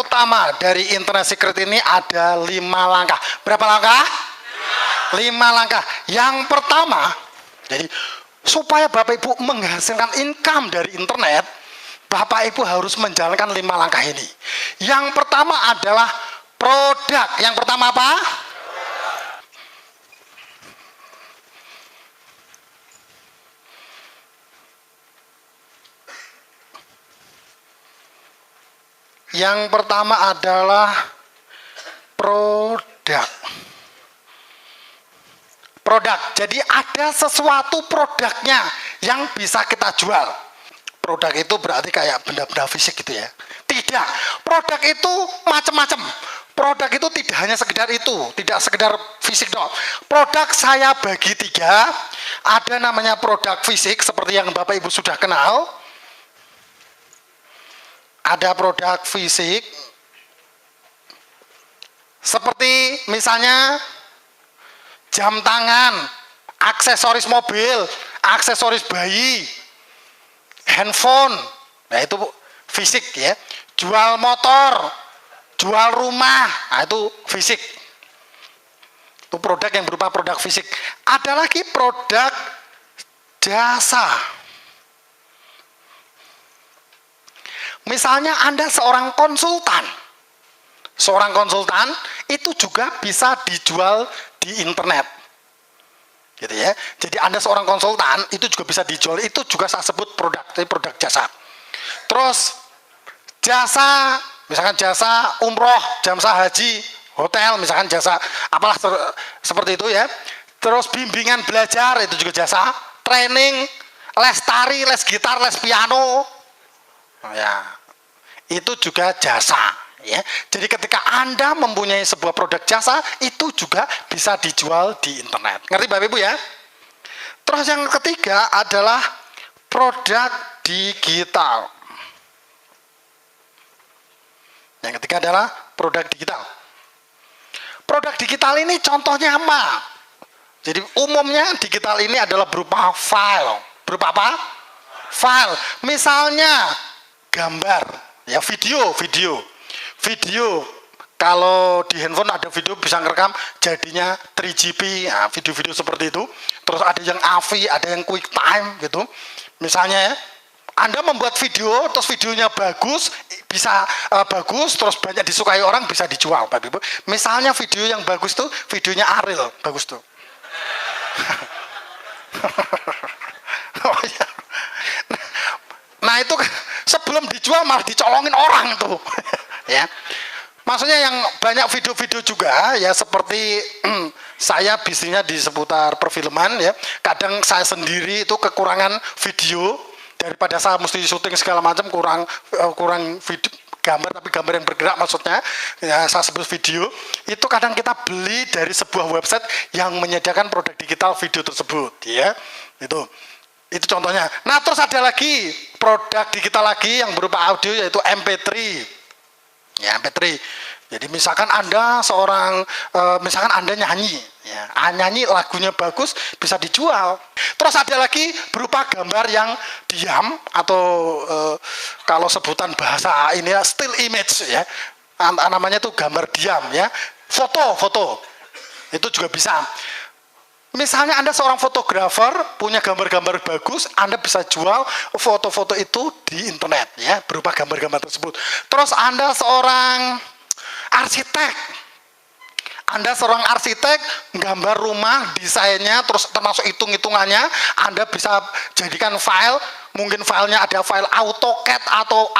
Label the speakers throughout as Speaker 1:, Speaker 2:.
Speaker 1: utama dari Internet Secret ini ada 5 langkah. Berapa langkah? 5 langkah. Yang pertama, jadi supaya Bapak Ibu menghasilkan income dari internet, Bapak Ibu harus menjalankan 5 langkah ini. Yang pertama adalah produk. Yang pertama apa? Yang pertama adalah produk. Produk. Jadi ada sesuatu produknya yang bisa kita jual. Produk itu berarti kayak benda-benda fisik gitu ya. Tidak. Produk itu macam-macam. Produk itu tidak hanya sekedar itu, tidak sekedar fisik dong. Produk saya bagi 3. Ada namanya produk fisik seperti yang Bapak Ibu sudah kenal. Ada produk fisik seperti misalnya jam tangan, aksesoris mobil, aksesoris bayi, handphone. Nah itu fisik ya. Jual motor, jual rumah, nah itu fisik. Itu produk yang berupa produk fisik. Ada lagi produk jasa. Misalnya Anda seorang konsultan. Seorang konsultan itu juga bisa dijual di internet. Gitu ya. Jadi Anda seorang konsultan itu juga bisa dijual, itu juga saya sebut produk, jadi produk jasa. Terus jasa, misalkan jasa umroh, jasa haji, hotel, misalkan jasa apalah seperti itu ya. Terus bimbingan belajar itu juga jasa, training, les tari, les gitar, les piano. Ya, itu juga jasa ya. Jadi ketika Anda mempunyai sebuah produk jasa, itu juga bisa dijual di internet. Ngerti Bapak Ibu ya? Terus yang ketiga adalah produk digital. Yang ketiga adalah produk digital. Produk digital ini contohnya apa? Jadi umumnya digital ini adalah berupa file. Berupa apa? File. Misalnya gambar, ya video. Kalau di handphone ada video bisa ngerekam jadinya 3GP, nah, video-video seperti itu. Terus ada yang AVI, ada yang QuickTime gitu. Misalnya ya, Anda membuat video, terus videonya bagus, bisa bagus, terus banyak disukai orang, bisa dijual, Bapak Ibu. Misalnya video yang bagus tuh, videonya Ariel, bagus tuh. Oh, ya. Nah itu sebelum dijual malah dicolongin orang tuh. Ya. Maksudnya yang banyak video-video juga ya, seperti saya bisnisnya di seputar perfilman ya. Kadang saya sendiri itu kekurangan video, daripada saya mesti syuting segala macam, kurang video, gambar, tapi gambar yang bergerak maksudnya ya, saya sebut video. Itu kadang kita beli dari sebuah website yang menyediakan produk digital video tersebut ya. Itu contohnya. Nah terus ada lagi produk digital lagi yang berupa audio, yaitu MP3 ya, MP3. Jadi misalkan Anda seorang misalkan Anda nyanyi ya, nyanyi lagunya bagus, bisa dijual. Terus ada lagi berupa gambar yang diam atau kalau sebutan bahasa ini ya, still image ya, namanya tuh gambar diam ya, foto itu juga bisa. Misalnya Anda seorang fotografer, punya gambar-gambar bagus, Anda bisa jual foto-foto itu di internet ya, berupa gambar-gambar tersebut. Terus Anda seorang arsitek. Anda seorang arsitek, gambar rumah, desainnya, terus termasuk hitung-hitungannya, Anda bisa jadikan file, mungkin filenya ada file AutoCAD atau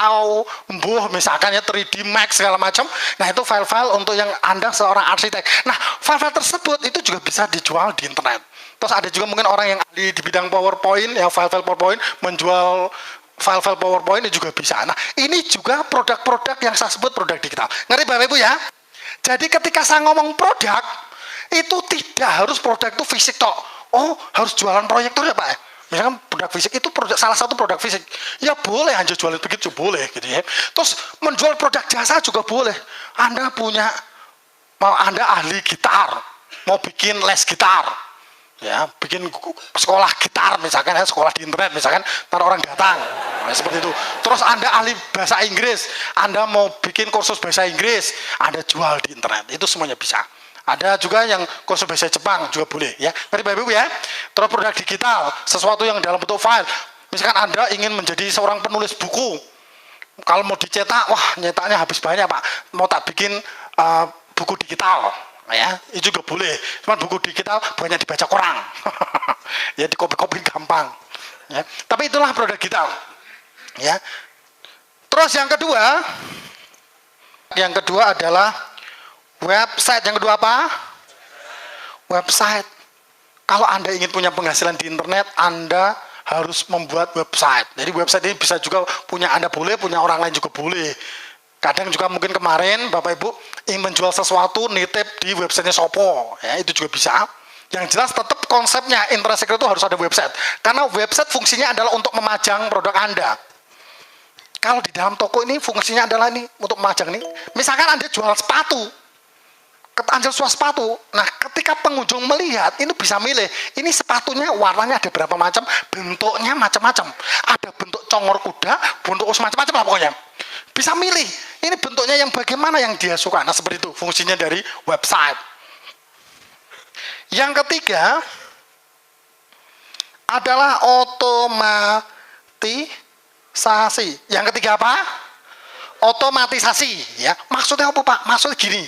Speaker 1: misalkan ya 3D Max segala macam. Nah itu file-file untuk yang Anda seorang arsitek. Nah file-file tersebut itu juga bisa dijual di internet. Terus ada juga mungkin orang yang ahli di bidang PowerPoint, ya file-file PowerPoint, menjual file-file PowerPoint ini juga bisa. Nah ini juga produk-produk yang saya sebut produk digital. Ngerti Bapak Ibu ya? Jadi ketika saya ngomong produk, itu tidak harus produk itu fisik toh. Oh harus jualan proyektor ya Pak? Misalkan produk fisik itu salah satu produk fisik, ya boleh Anda jualin begitu, boleh gitu ya. Terus menjual produk jasa juga boleh. Anda ahli gitar, mau bikin les gitar, ya bikin sekolah gitar misalkan ya, sekolah di internet misalkan, ntar orang datang, nah, seperti itu. Terus Anda ahli bahasa Inggris, Anda mau bikin kursus bahasa Inggris, Anda jual di internet, itu semuanya bisa. Ada juga yang kursus bahasa Jepang juga boleh ya, ngerti Bapak Ibu ya. Terus produk digital, sesuatu yang dalam bentuk file, misalkan Anda ingin menjadi seorang penulis buku, kalau mau dicetak, wah nyetaknya habis banyak Pak, mau tak bikin buku digital, ya itu juga boleh, cuman buku digital banyak dibaca orang ya, di copy gampang ya, tapi itulah produk digital ya. Terus yang kedua adalah website. Yang kedua apa? Website. Kalau Anda ingin punya penghasilan di internet, Anda harus membuat website. Jadi website ini bisa juga punya Anda boleh, punya orang lain juga boleh. Kadang juga mungkin kemarin Bapak Ibu ingin menjual sesuatu, nitip di websitenya Sopo, ya itu juga bisa. Yang jelas tetap konsepnya Intrasecret itu harus ada website, karena website fungsinya adalah untuk memajang produk Anda. Kalau di dalam toko ini fungsinya adalah ini untuk memajang nih. Misalkan Anda jual sepatu, Anda jual sepatu, nah ketika pengunjung melihat ini bisa milih, ini sepatunya warnanya ada berapa macam, bentuknya macam-macam, ada bentuk congor kuda, bentuk macam-macam lah pokoknya. Bisa milih, ini bentuknya yang bagaimana yang dia suka. Nah seperti itu fungsinya dari website. Yang ketiga adalah otomatisasi. Yang ketiga apa? Otomatisasi ya. Maksudnya apa Pak? Maksudnya gini,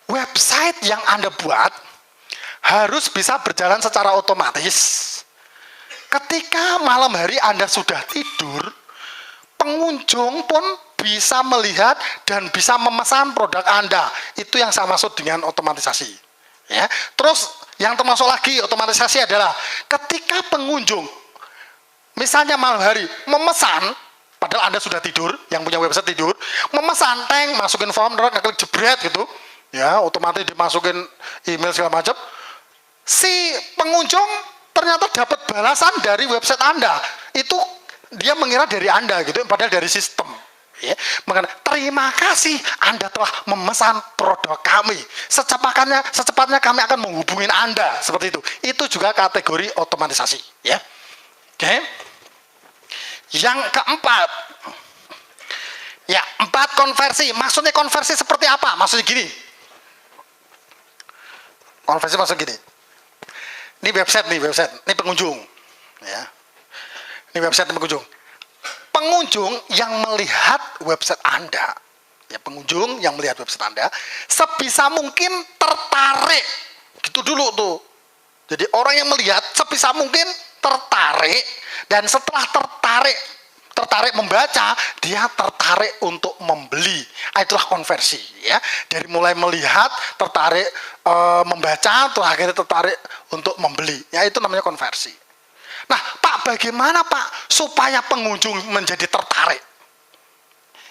Speaker 1: website yang Anda buat harus bisa berjalan secara otomatis. Ketika malam hari Anda sudah tidur, pengunjung pun bisa melihat dan bisa memesan produk Anda. Itu yang saya maksud dengan otomatisasi. Ya. Terus yang termasuk lagi otomatisasi adalah ketika pengunjung misalnya malam hari memesan, padahal Anda sudah tidur, yang punya website tidur, memesan tank, masukin form, ngeklik jebret gitu, ya otomatis dimasukin email segala macam. Si pengunjung ternyata dapat balasan dari website Anda. Itu dia mengira dari Anda gitu, padahal dari sistem. Ya, makanya terima kasih Anda telah memesan produk kami. Secepatnya kami akan menghubungi Anda, seperti itu. Itu juga kategori otomatisasi. Ya, oke. Yang keempat, ya 4 konversi. Maksudnya konversi seperti apa? Maksudnya gini. Konversi maksud gini. Ini website, ini pengunjung. Ya, ini website pengunjung. Pengunjung yang melihat website Anda, ya pengunjung yang melihat website Anda, sebisa mungkin tertarik, gitu dulu tuh. Jadi orang yang melihat sebisa mungkin tertarik, dan setelah tertarik membaca, dia tertarik untuk membeli. Itulah konversi, ya. Dari mulai melihat, tertarik membaca, terus akhirnya tertarik untuk membeli. Ya itu namanya konversi. Nah, Pak, bagaimana Pak supaya pengunjung menjadi tertarik?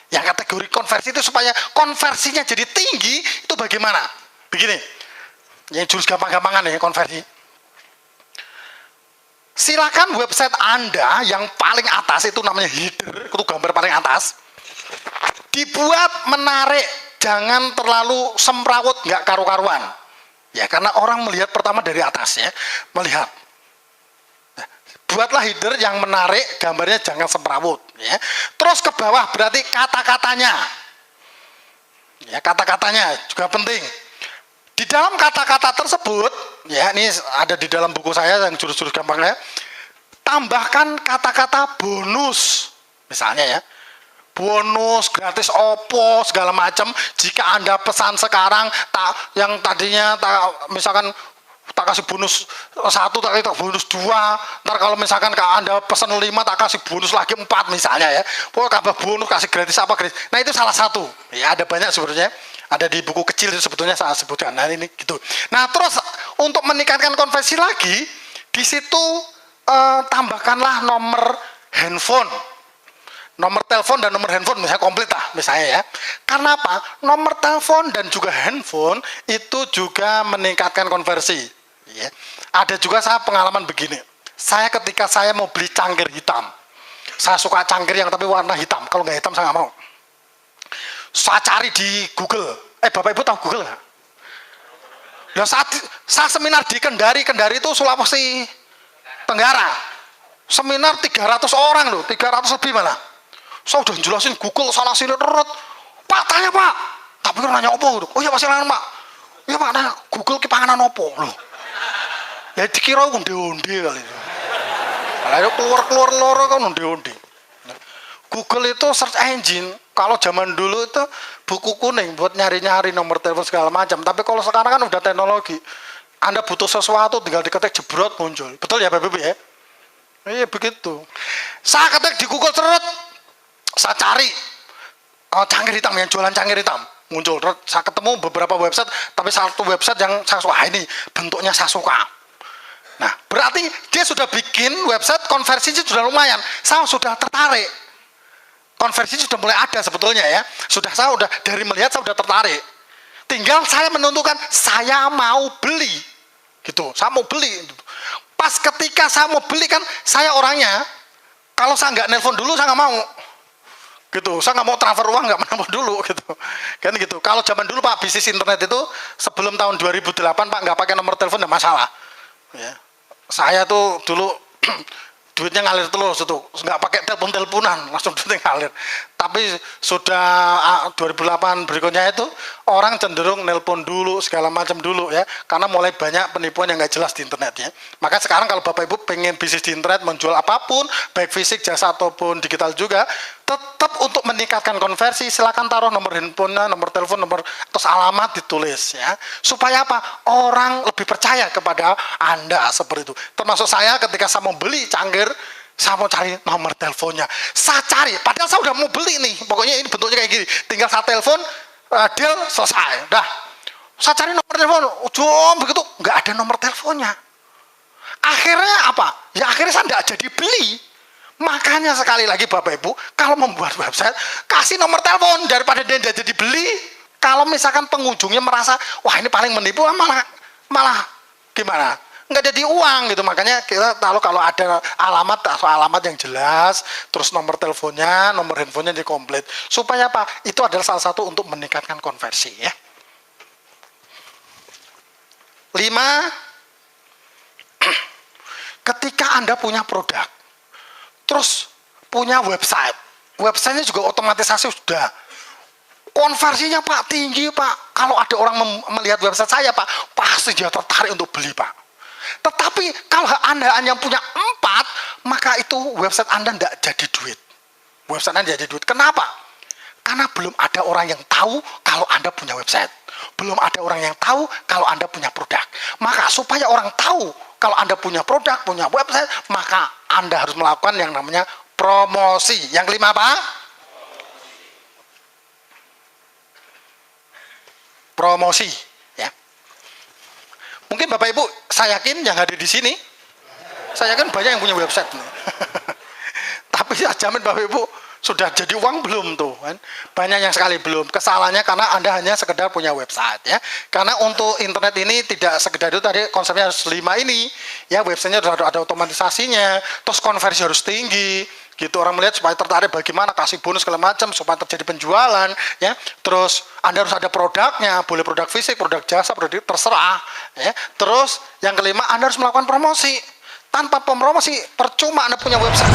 Speaker 1: Yang kategori konversi itu supaya konversinya jadi tinggi, itu bagaimana? Begini, yang jurus gampang-gampangan ya konversi. Silakan website Anda yang paling atas, itu namanya header, itu gambar paling atas, dibuat menarik, jangan terlalu semrawut, nggak karu-karuan. Ya, karena orang melihat pertama dari atas ya, melihat. Buatlah header yang menarik, gambarnya jangan semrawut ya. Terus ke bawah berarti kata-katanya. Ya, kata-katanya juga penting. Di dalam kata-kata tersebut, ya ini ada di dalam buku saya yang jurus-jurus gampangnya. Tambahkan kata-kata bonus. Misalnya ya. Bonus, gratis opo, segala macam. Jika Anda pesan sekarang yang tadinya misalkan tak kasih bonus 1, tak kasih bonus 2, ntar kalau misalkan Anda pesan 5 tak kasih bonus lagi 4 misalnya ya, pokoknya tambah bonus, kasih gratis apa gratis. Nah itu salah satu ya, ada banyak sebenarnya, ada di buku kecil itu sebetulnya saya sebutkan. Nah ini gitu. Nah terus untuk meningkatkan konversi lagi, di situ tambahkanlah nomor handphone, nomor telepon dan nomor handphone, misalnya komplit lah misalnya ya. Karena apa? Nomor telepon dan juga handphone itu juga meningkatkan konversi ya. Ada juga saya pengalaman begini, saya ketika saya mau beli cangkir hitam, saya suka cangkir yang tapi warna hitam, kalau nggak hitam saya nggak mau. Saya cari di Google, Bapak Ibu tahu Google nggak? Nah, saat seminar di Kendari itu Sulawesi Tenggara. Seminar 300 orang loh, 300 lebih malah. Saya udah jelasin Google salah sini terus. Pak tanya Pak. Tapi kan nanya apa gitu. Oh iya Pak silakan Pak. Iya Pak nanya Google ki panganan apa loh. Ya dikira onde-onde kali itu. Kalau keluar loro kan onde-onde. Google itu search engine. Kalau zaman dulu itu buku kuning buat nyari-nyari nomor telepon segala macam. Tapi kalau sekarang kan udah teknologi. Anda butuh sesuatu tinggal diketik jebrot muncul. Betul ya Bapak Ibu ya? Iya begitu. Saya ketik di Google terus. Saya cari cangkir hitam yang jualan cangkir hitam. Muncul. Terus saya ketemu beberapa website. Tapi satu website yang saya suka. Ini bentuknya saya suka. Nah berarti dia sudah bikin website konversinya sudah lumayan. Saya sudah tertarik. Konversi sudah mulai ada sebetulnya ya. Saya udah dari melihat saya sudah tertarik. Tinggal saya menentukan saya mau beli. Gitu. Saya mau beli. Pas ketika saya mau beli kan saya orangnya kalau saya nggak nelpon dulu saya nggak mau. Gitu. Saya nggak mau transfer uang nggak menelpon dulu gitu. Kan gitu. Kalau zaman dulu Pak bisnis internet itu sebelum tahun 2008 Pak nggak pakai nomor telepon nggak masalah. Ya. Saya tuh dulu duitnya ngalir terus itu, nggak pakai teleponan, langsung duitnya ngalir. Tapi sudah 2008 berikutnya itu orang cenderung nelpon dulu segala macam dulu ya, karena mulai banyak penipuan yang nggak jelas di internet ya. Maka sekarang kalau Bapak Ibu pengen bisnis di internet menjual apapun, baik fisik, jasa ataupun digital juga, tetap untuk meningkatkan konversi silakan taruh nomor handphonenya, nomor telepon, nomor terus alamat ditulis ya, supaya apa? Orang lebih percaya kepada Anda seperti itu. Termasuk saya ketika saya mau beli cangkir, saya mau cari nomor teleponnya. Saya cari, padahal saya udah mau beli nih. Pokoknya ini bentuknya kayak gini. Tinggal saya telepon, deal selesai. Dah. Saya cari nomor telepon, ujung begitu nggak ada nomor teleponnya. Akhirnya apa? Ya akhirnya saya nggak jadi beli. Makanya sekali lagi Bapak Ibu, kalau membuat website, kasih nomor telepon daripada dia nggak jadi beli. Kalau misalkan pengunjungnya merasa, wah ini paling menipu, malah gimana? Nggak jadi uang gitu. Makanya kita tahu kalau ada alamat yang jelas, terus nomor teleponnya, nomor handphonenya dikomplit, supaya apa? Itu adalah salah satu untuk meningkatkan konversi ya. 5, ketika Anda punya produk, terus punya websitenya juga otomatisasi sudah, konversinya Pak tinggi Pak. Kalau ada orang melihat website saya Pak, pasti dia tertarik untuk beli Pak. Tetapi kalau Anda hanya punya 4, maka itu website Anda tidak jadi duit. Website Anda jadi duit. Kenapa? Karena belum ada orang yang tahu kalau Anda punya website. Belum ada orang yang tahu kalau Anda punya produk. Maka supaya orang tahu kalau Anda punya produk, punya website, maka Anda harus melakukan yang namanya promosi. Yang 5 apa? Promosi. Ya. Mungkin Bapak Ibu, saya yakin yang hadir di sini, saya yakin banyak yang punya website. Tapi saya jamin Bapak Ibu sudah jadi uang belum tuh kan? Banyak yang sekali belum. Kesalahannya karena Anda hanya sekedar punya website ya. Karena untuk internet ini tidak sekedar itu tadi konsepnya harus 5 ini ya, websitenya harus ada otomatisasinya, terus konversi harus tinggi gitu, orang melihat supaya tertarik, bagaimana kasih bonus segala macam supaya terjadi penjualan ya. Terus Anda harus ada produknya, boleh produk fisik, produk jasa, produk terserah ya. Terus yang kelima, Anda harus melakukan promosi. Tanpa promosi percuma Anda punya website.